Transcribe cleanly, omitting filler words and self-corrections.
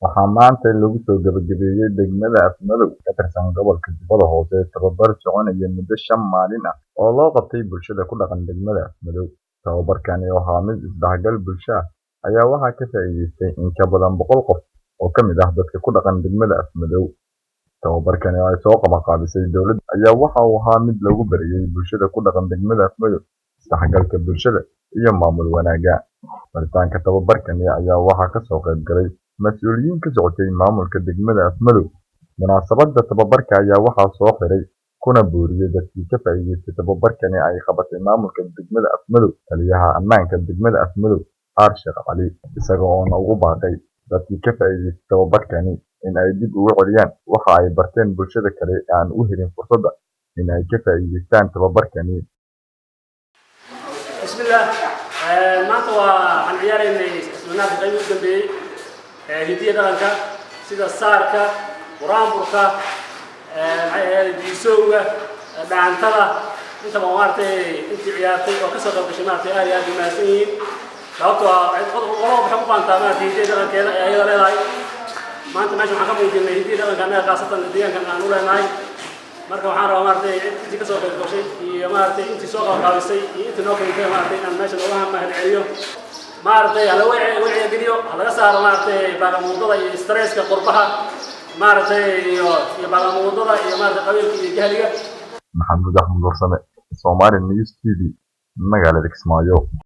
waxaa maanta lagu soo gabagabeeyey degmada Afmadow ka tirsan gobolka Jubbada Hoose tababar soconaya muddo 5 maalin ah oo loo qabtay bulshada ku dhaqan degmada Afmadow. Tababarkani oo ahaa mid isdhexgal bulsho ah ayaa waxaa ka faa'iideystay in ka badan 100 qof oo ka mid ah dadka ku dhaqan degmada Afmadow. Tababarkani oo ay soo qabanqaabisay dowladda ayaa waxa uu ahaa mid lagu barayay bulshada ku dhaqan degmada Afmadow isdhexgalka bulshada iyo maamul wanaagga. Baritaanka tababarkani ayaa waxaa ka soo qayb galay mas'uuliyiin ka socotay maamulka degmada Afmadow. Munaasabadda tababarka ayaa waxaa soo xiray kuna booriyay dadkii ka faa'iideystay tababarkani ay qabatay maamulka degmada Afmadow taliyaha ammaanka degmada Afmadow Sheekh Cali, isaga oo ugu baaqay dadkii ka faa'iideystay tababarkani in ay dib ugu celiyaan waxa ay barteen bulshada kale ee aan u helin fursadda in ay ka faa'iideystaan tababarkani. Bismillah, maanta waxaan ciyaaraynay isbinaarka qayb u dambeeyay hidiya dhaqanka sida saarka, quraanburka, diisowga, dhaantada intaba maartay intii ciyaartay oo ka soo qayb gashay maartay aad iyo aad u mahadsan yihiin. sababtoo ah qolo waxay ku faantaa maartay hidiya dhaqankeeda ay ayada leedahay. maanta meesha waxaan ka muujinay hidiya dhaqanka annaga khaasatan deegaankan aan u leenahay. marka waxaan rabaa maartay intii ka soo qayb gashay iyo maartay intii soo qaabisay iyo intii noo keentay maartay inaan meesha looga mahad celiyo. maartay hala wacyi geliyo laga saaro maartay baaqamuudada iyo stresska qurbaha maartay iyo baaqamuudada iyo maartay qabiilka iyo jahliga. Maxamed Axmed Warsame, Somali News TV, magaalada Kismaayo.